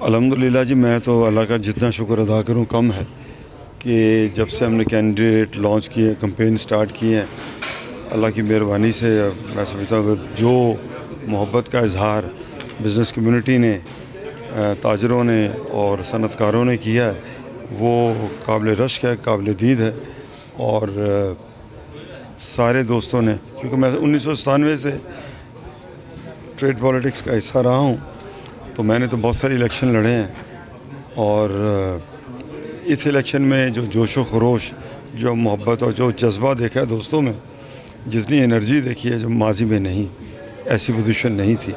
الحمدللہ جی، میں تو اللہ کا جتنا شکر ادا کروں کم ہے کہ جب سے ہم نے کینڈیڈیٹ لانچ کیے، کمپین سٹارٹ کیے ہیں، اللہ کی مہربانی سے میں سمجھتا ہوں کہ جو محبت کا اظہار بزنس کمیونٹی نے، تاجروں نے اور صنعت کاروں نے کیا ہے وہ قابل رشک ہے، قابل دید ہے۔ اور سارے دوستوں نے، کیونکہ میں 1997 سے ٹریڈ پالیٹکس کا حصہ رہا ہوں، تو میں نے تو بہت سارے الیکشن لڑے ہیں، اور اس الیکشن میں جو جوش و خروش، جو محبت اور جو جذبہ دیکھا ہے دوستوں میں، جتنی انرجی دیکھی ہے جو ماضی میں نہیں، ایسی پوزیشن نہیں تھی۔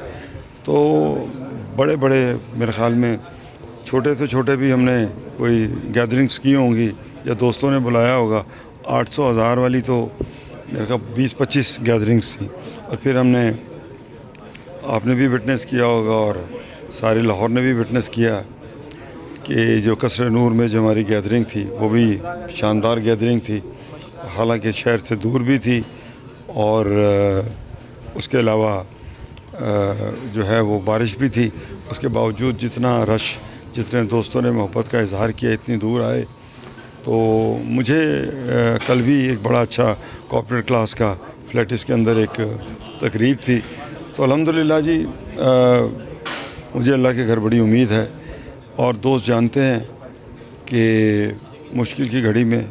تو بڑے بڑے میرے خیال میں چھوٹے سے چھوٹے بھی ہم نے کوئی گیدرنگس کی ہوں گی یا دوستوں نے بلایا ہوگا، 800 1000 والی تو میرے خیال 20-25 گیدرنگس تھیں، اور پھر ہم نے، آپ نے بھی وٹنس کیا ہوگا اور سارے لاہور نے بھی وٹنس کیا کہ جو قصر نور میں جو ہماری گیدرنگ تھی وہ بھی شاندار گیدرنگ تھی، حالانکہ شہر سے دور بھی تھی، اور اس کے علاوہ جو ہے وہ بارش بھی تھی۔ اس کے باوجود جتنا رش، جتنے دوستوں نے محبت کا اظہار کیا، اتنی دور آئے، تو مجھے کل بھی ایک بڑا اچھا کارپوریٹ کلاس کا فلیٹس کے اندر ایک تقریب تھی۔ تو الحمدللہ جی، مجھے اللہ کے گھر بڑی امید ہے، اور دوست جانتے ہیں کہ مشکل کی گھڑی میں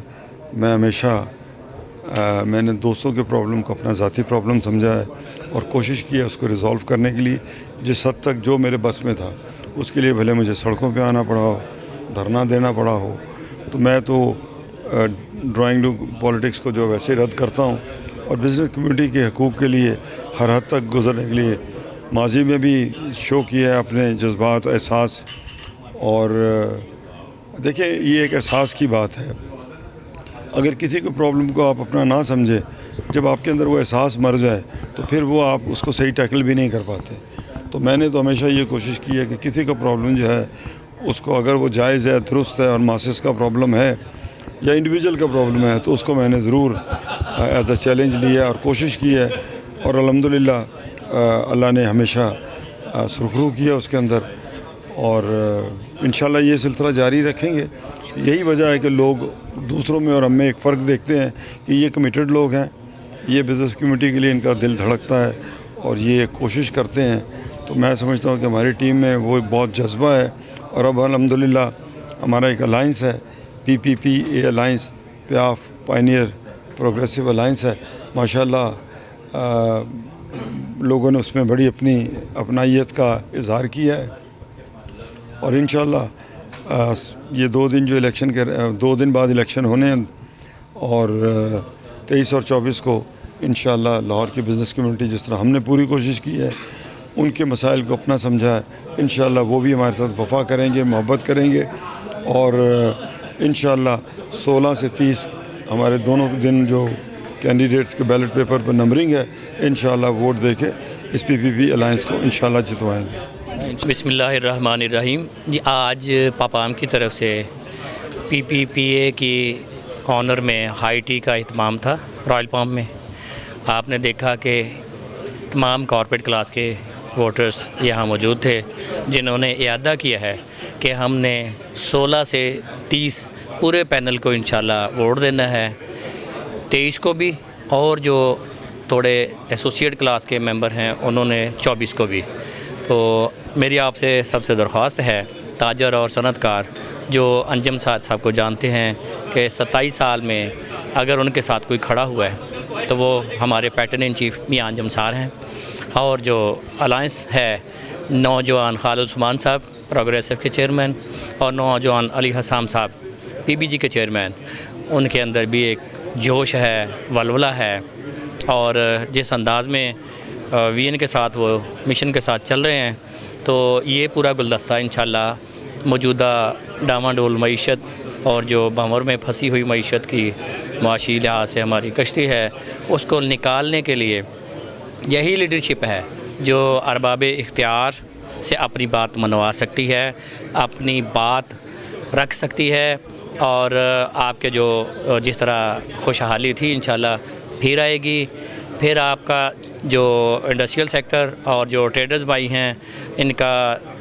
میں ہمیشہ میں نے دوستوں کے پرابلم کو اپنا ذاتی پرابلم سمجھا ہے اور کوشش کی ہے اس کو ریزولو کرنے کے لیے جس حد تک جو میرے بس میں تھا، اس کے لیے بھلے مجھے سڑکوں پہ آنا پڑا ہو، دھرنا دینا پڑا ہو۔ تو میں تو ڈرائنگ پالیٹکس کو جو ویسے رد کرتا ہوں، اور بزنس کمیونٹی کے حقوق کے لیے ہر حد تک گزرنے کے لیے ماضی میں بھی شو کیا ہے اپنے جذبات و احساس۔ اور دیکھیں، یہ ایک احساس کی بات ہے، اگر کسی کو پرابلم کو آپ اپنا نہ سمجھے، جب آپ کے اندر وہ احساس مر جائے تو پھر وہ آپ اس کو صحیح ٹیکل بھی نہیں کر پاتے۔ تو میں نے تو ہمیشہ یہ کوشش کی ہے کہ کسی کا پرابلم جو ہے اس کو، اگر وہ جائز ہے، درست ہے، اور ماسس کا پرابلم ہے یا انڈیویجول کا پرابلم ہے، تو اس کو میں نے ضرور ایز اے چیلنج لیا ہے اور کوشش کی ہے، اور الحمدللہ اللہ نے ہمیشہ سرخرو کیا اس کے اندر، اور انشاءاللہ یہ سلسلہ جاری رکھیں گے۔ یہی وجہ ہے کہ لوگ دوسروں میں اور ہم میں ایک فرق دیکھتے ہیں کہ یہ کمیٹڈ لوگ ہیں، یہ بزنس کمیونٹی کے لیے ان کا دل دھڑکتا ہے اور یہ کوشش کرتے ہیں۔ تو میں سمجھتا ہوں کہ ہماری ٹیم میں وہ بہت جذبہ ہے، اور اب الحمدللہ ہمارا ایک الائنس ہے، PPPA الائنس، پیاف پائنیئر پروگریسو الائنس ہے۔ ماشاءاللہ لوگوں نے اس میں بڑی اپنی اپنائیت کا اظہار کیا ہے، اور انشاءاللہ یہ 2 دن جو الیکشن کے 2 دن بعد الیکشن ہونے ہیں، اور 23 اور 24 کو انشاءاللہ لاہور کی بزنس کمیونٹی جس طرح ہم نے پوری کوشش کی ہے، ان کے مسائل کو اپنا سمجھا ہے، انشاءاللہ وہ بھی ہمارے ساتھ وفا کریں گے، محبت کریں گے، اور انشاءاللہ 16 سے 30 ہمارے دونوں دن جو کینڈیڈیٹس کے بیلٹ پیپر پر نمبرنگ ہے، انشاءاللہ ووٹ دے کے اس PPP الائنس کو انشاءاللہ جتوائیں گے۔ بسم اللہ الرحمن الرحیم۔ جی، آج پاپام کی طرف سے PPPA کی آنر میں ہائی ٹی کا اہتمام تھا رائل پام میں۔ آپ نے دیکھا کہ تمام کارپوریٹ کلاس کے ووٹرز یہاں موجود تھے، جنہوں نے اعادہ کیا ہے کہ ہم نے 16 سے 30 پورے پینل کو انشاءاللہ ووٹ دینا ہے، 23 کو بھی، اور جو تھوڑے ایسوسیٹ کلاس کے ممبر ہیں انہوں نے 24 کو بھی۔ تو میری آپ سے سب سے درخواست ہے، تاجر اور صنعت کار جو انجم صاحب کو جانتے ہیں کہ 27 سال میں اگر ان کے ساتھ کوئی کھڑا ہوا ہے تو وہ ہمارے پیٹرن ان چیف میاں انجم صاحب ہیں، اور جو الائنس ہے نوجوان خالد عثمان صاحب پروگریسو کے چیئرمین، اور نوجوان علی حسام صاحب PBG کے چیئرمین، ان کے اندر بھی ایک جوش ہے، ولولہ ہے، اور جس انداز میں VN کے ساتھ وہ مشن کے ساتھ چل رہے ہیں، تو یہ پورا گلدستہ انشاءاللہ موجودہ ڈاواڈول معیشت اور جو بھنور میں پھنسی ہوئی معیشت کی معاشی لحاظ سے ہماری کشتی ہے، اس کو نکالنے کے لیے یہی لیڈرشپ ہے جو ارباب اختیار سے اپنی بات منوا سکتی ہے، اپنی بات رکھ سکتی ہے، اور آپ کے جو جس طرح خوشحالی تھی انشاءاللہ پھر آئے گی۔ پھر آپ کا جو انڈسٹریل سیکٹر اور جو ٹریڈرز بھائی ہیں، ان کا